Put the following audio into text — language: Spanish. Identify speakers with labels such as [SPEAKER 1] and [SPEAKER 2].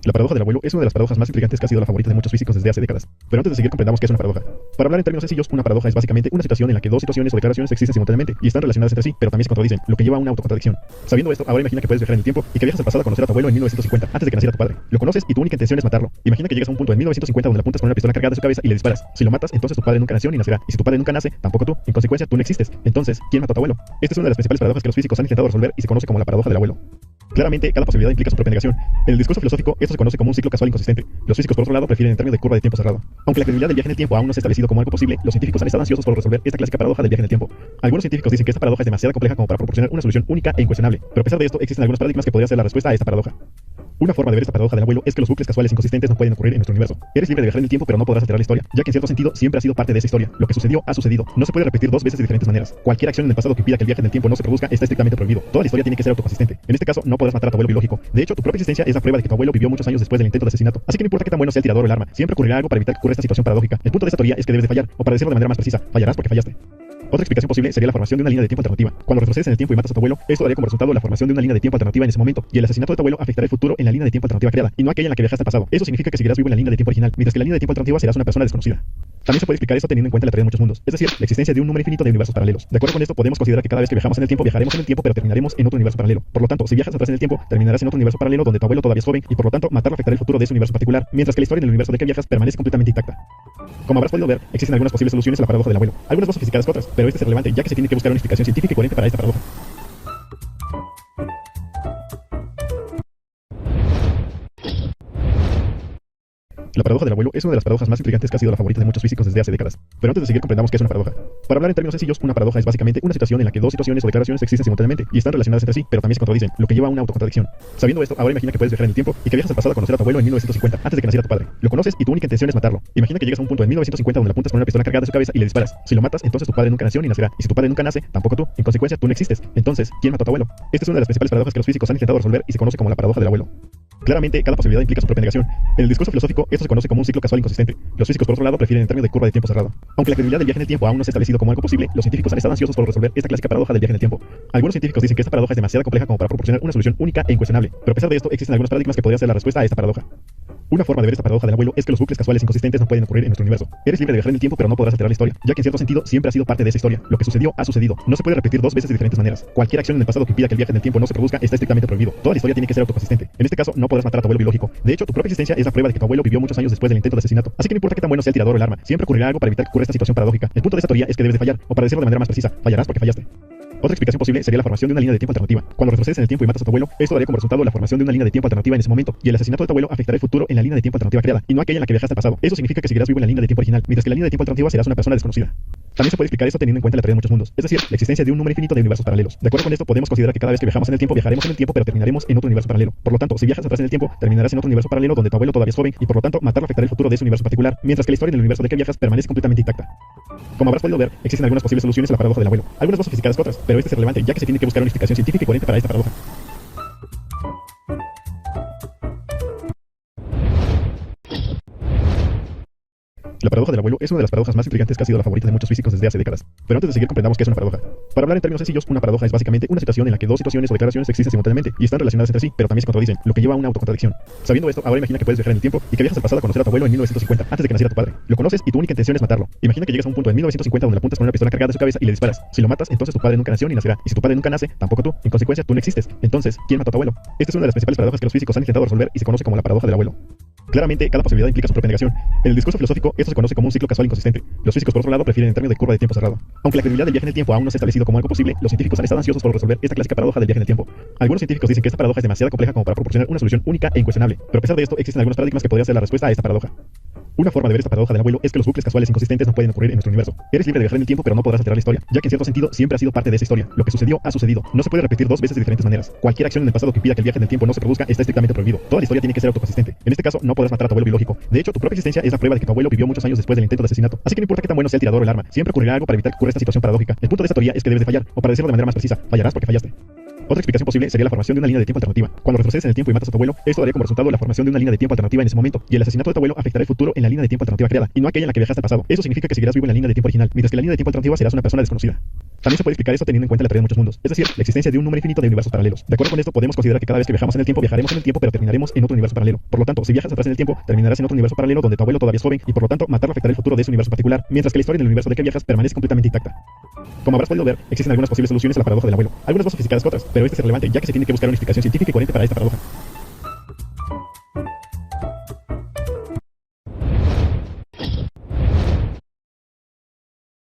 [SPEAKER 1] La paradoja del abuelo es una de las paradojas más intrigantes que ha sido la favorita de muchos físicos desde hace décadas. Pero antes de seguir comprendamos qué es una paradoja. Para hablar en términos sencillos, una paradoja es básicamente una situación en la que dos situaciones o declaraciones existen simultáneamente y están relacionadas entre sí, pero también se contradicen, lo que lleva a una autocontradicción. Sabiendo esto, ahora imagina que puedes viajar en el tiempo y que viajas al pasado a conocer a tu abuelo en 1950, antes de que naciera tu padre. Lo conoces y tu única intención es matarlo. Imagina que llegas a un punto en 1950 donde le apuntas con una pistola cargada de su cabeza y le disparas. Si lo matas, entonces tu padre nunca nació ni nacerá. Y si tu padre nunca nace, tampoco tú. En consecuencia, tú no existes. Entonces, ¿quién mató a tu abuelo? Esta es una de las principales paradojas que los físicos han intentado resolver y se conoce como la paradoja del abuelo. Claramente, cada posibilidad implica su propia negación. En el discurso filosófico, esto se conoce como un ciclo casual inconsistente. Los físicos, por otro lado, prefieren el término de curva de tiempo cerrado. Aunque la credibilidad del viaje en el tiempo aún no se ha establecido como algo posible, los científicos han estado ansiosos por resolver esta clásica paradoja del viaje en el tiempo. Algunos científicos dicen que esta paradoja es demasiado compleja como para proporcionar una solución única e incuestionable, pero a pesar de esto, existen algunos paradigmas que podrían ser la respuesta a esta paradoja. Una forma de ver esta paradoja del abuelo es que los bucles casuales inconsistentes no pueden ocurrir en nuestro universo. Eres libre de viajar en el tiempo, pero no podrás alterar la historia, ya que en cierto sentido siempre ha sido parte de esa historia. Lo que sucedió ha sucedido. No se puede repetir dos veces de diferentes maneras. Cualquier acción en el pasado que impida que el viaje en el tiempo no se produzca está estrictamente prohibido. Toda la historia tiene que ser autoconsistente. En este caso, no podrás matar a tu abuelo biológico. De hecho, tu propia existencia es la prueba de que tu abuelo vivió muchos años después del intento de asesinato. Así que no importa qué tan bueno sea el tirador o el arma, siempre ocurrirá algo para evitar que ocurra esta situación paradójica. El punto de esta teoría es que debes de fallar, o para decirlo de manera más precisa, fallarás porque fallaste. Otra explicación posible sería la formación de una línea de tiempo alternativa. Cuando retrocedes en el tiempo y matas a tu abuelo, esto daría como resultado la formación de una línea de tiempo alternativa en ese momento, y el asesinato de tu abuelo afectará el futuro en la línea de tiempo alternativa creada, y no aquella en la que viajaste al pasado. Eso significa que seguirás vivo en la línea de tiempo original, mientras que en la línea de tiempo alternativa serás una persona desconocida. También se puede explicar esto teniendo en cuenta la teoría de muchos mundos, es decir, la existencia de un número infinito de universos paralelos. De acuerdo con esto, podemos considerar que cada vez que viajamos en el tiempo, viajaremos en el tiempo, pero terminaremos en otro universo paralelo. Por lo tanto, si viajas atrás en el tiempo, terminarás en otro universo paralelo donde tu abuelo todavía es joven, y por lo tanto, matarlo afectará el futuro de ese universo particular, mientras que la historia en el universo de que viajas permanece completamente intacta. Como habrás podido ver, existen algunas posibles soluciones a la paradoja del abuelo, algunas más sofisticadas que otras, pero esta es relevante ya que se tiene que buscar una explicación científica y coherente para esta paradoja. La paradoja del abuelo es una de las paradojas más intrigantes que ha sido la favorita de muchos físicos desde hace décadas. Pero antes de seguir comprendamos qué es una paradoja. Para hablar en términos sencillos, una paradoja es básicamente una situación en la que dos situaciones o declaraciones existen simultáneamente y están relacionadas entre sí, pero también se contradicen, lo que lleva a una autocontradicción. Sabiendo esto, ahora imagina que puedes viajar en el tiempo y que viajas al pasado a conocer a tu abuelo en 1950, antes de que naciera tu padre. Lo conoces y tu única intención es matarlo. Imagina que llegas a un punto en 1950 donde le apuntas con una pistola cargada de su cabeza y le disparas. Si lo matas, entonces tu padre nunca nació ni nacerá. Y si tu padre nunca nace, tampoco tú. En consecuencia, tú no existes. Entonces, ¿quién mató a tu abuelo? Esta es una de las principales paradojas que los físicos han intentado resolver y se conoce como la paradoja del abuelo. Claramente, cada posibilidad implica su propia negación. En el discurso filosófico, esto se conoce como un ciclo casual inconsistente. Los físicos, por otro lado, prefieren el término de curva de tiempo cerrado. Aunque la credibilidad del viaje en el tiempo aún no se ha establecido como algo posible, los científicos han estado ansiosos por resolver esta clásica paradoja del viaje en el tiempo. Algunos científicos dicen que esta paradoja es demasiado compleja como para proporcionar una solución única e incuestionable, pero a pesar de esto, existen algunos paradigmas que podrían ser la respuesta a esta paradoja. Una forma de ver esta paradoja del abuelo es que los bucles casuales inconsistentes no pueden ocurrir en nuestro universo. Eres libre de viajar en el tiempo, pero no podrás alterar la historia, ya que en cierto sentido siempre ha sido parte de esa historia. Lo que sucedió ha sucedido. No se puede repetir dos veces de diferentes maneras. Cualquier acción en el pasado que impida que el viaje en el tiempo no se produzca está estrictamente prohibido. Toda la historia tiene que ser autoconsistente. En este caso, no podrás matar a tu abuelo biológico. De hecho, tu propia existencia es la prueba de que tu abuelo vivió muchos años después del intento de asesinato. Así que no importa qué tan bueno sea el tirador o el arma, siempre ocurrirá algo para evitar que ocurra esta situación paradójica. El punto de esta teoría es que debes de fallar, o para decirlo de manera más precisa, fallarás porque fallaste. Otra explicación posible sería la formación de una línea de tiempo alternativa. Cuando retrocedes en el tiempo y matas a tu abuelo, esto daría como resultado la formación de una línea de tiempo alternativa en ese momento, y el asesinato de tu abuelo afectará el futuro en la línea de tiempo alternativa creada, y no aquella en la que viajaste al pasado. Eso significa que seguirás vivo en la línea de tiempo original, mientras que en la línea de tiempo alternativa serás una persona desconocida. También se puede explicar esto teniendo en cuenta la teoría de muchos mundos, es decir, la existencia de un número infinito de universos paralelos. De acuerdo con esto, podemos considerar que cada vez que viajamos en el tiempo, viajaremos en el tiempo, pero terminaremos en otro universo paralelo. Por lo tanto, si viajas atrás en el tiempo, terminarás en otro universo paralelo donde tu abuelo todavía es joven, y por lo tanto, matarlo afectará el futuro de ese universo particular, mientras que la historia en el universo de que viajas permanece completamente intacta. Como habrás podido ver, existen algunas posibles soluciones a la paradoja del abuelo, algunas más sofisticadas que otras, pero esta es relevante ya que se tiene que buscar una explicación científica y coherente para esta paradoja. La paradoja del abuelo es una de las paradojas más intrigantes que ha sido la favorita de muchos físicos desde hace décadas. Pero antes de seguir comprendamos qué es una paradoja. Para hablar en términos sencillos, una paradoja es básicamente una situación en la que dos situaciones o declaraciones existen simultáneamente y están relacionadas entre sí, pero también se contradicen, lo que lleva a una autocontradicción. Sabiendo esto, ahora imagina que puedes viajar en el tiempo y que viajas al pasado a conocer a tu abuelo en 1950, antes de que naciera tu padre. Lo conoces y tu única intención es matarlo. Imagina que llegas a un punto en 1950 donde le apuntas con una pistola cargada de su cabeza y le disparas. Si lo matas, entonces tu padre nunca nació ni nacerá. Y si tu padre nunca nace, tampoco tú. En consecuencia, tú no existes. Entonces, ¿quién mató a tu abuelo? Esta es una de las principales paradojas que los físicos han intentado resolver y se conoce como la paradoja del abuelo. Claramente, cada posibilidad implica su propia negación. En el discurso filosófico, esto se conoce como un ciclo casual inconsistente. Los físicos, por otro lado, prefieren el término de curva de tiempo cerrado. Aunque la credibilidad del viaje en el tiempo aún no se ha establecido como algo posible, los científicos han estado ansiosos por resolver esta clásica paradoja del viaje en el tiempo. Algunos científicos dicen que esta paradoja es demasiado compleja como para proporcionar una solución única e incuestionable, pero a pesar de esto, existen algunos paradigmas que podrían ser la respuesta a esta paradoja. Una forma de ver esta paradoja del abuelo es que los bucles casuales inconsistentes no pueden ocurrir en nuestro universo. Eres libre de viajar en el tiempo, pero no podrás alterar la historia, ya que en cierto sentido siempre ha sido parte de esa historia. Lo que sucedió ha sucedido. No se puede repetir dos veces de diferentes maneras. Cualquier acción en el pasado que impida que el viaje en el tiempo no se produzca está estrictamente prohibido. Toda la historia tiene que ser autoconsistente. En este caso, no podrás matar a tu abuelo biológico. De hecho, tu propia existencia es la prueba de que tu abuelo vivió muchos años después del intento de asesinato. Así que no importa qué tan bueno sea el tirador o el arma, siempre ocurrirá algo para evitar que ocurra esta situación paradójica. El punto de esta teoría es que debes de fallar, o para decirlo de manera más precisa, fallarás porque fallaste. Otra explicación posible sería la formación de una línea de tiempo alternativa. Cuando retrocedes en el tiempo y matas a tu abuelo, esto daría como resultado la formación de una línea de tiempo alternativa en ese momento, y el asesinato de tu abuelo afectará el futuro en la la línea de tiempo alternativa creada, y no aquella en la que viajaste al pasado. Eso significa que seguirás vivo en la línea de tiempo original, mientras que en la línea de tiempo alternativa serás una persona desconocida. También se puede explicar esto teniendo en cuenta la teoría de muchos mundos, es decir, la existencia de un número infinito de universos paralelos. De acuerdo con esto, podemos considerar que cada vez que viajamos en el tiempo, viajaremos en el tiempo, pero terminaremos en otro universo paralelo. Por lo tanto, si viajas atrás en el tiempo, terminarás en otro universo paralelo donde tu abuelo todavía es joven, y por lo tanto, matarlo afectará el futuro de ese universo particular, mientras que la historia del universo de que viajas permanece completamente intacta. Como habrás podido ver, existen algunas posibles soluciones a la paradoja del abuelo, algunas más sofisticadas que otras, pero esta es relevante ya que se tiene que buscar una explicación científica y coherente para esta paradoja.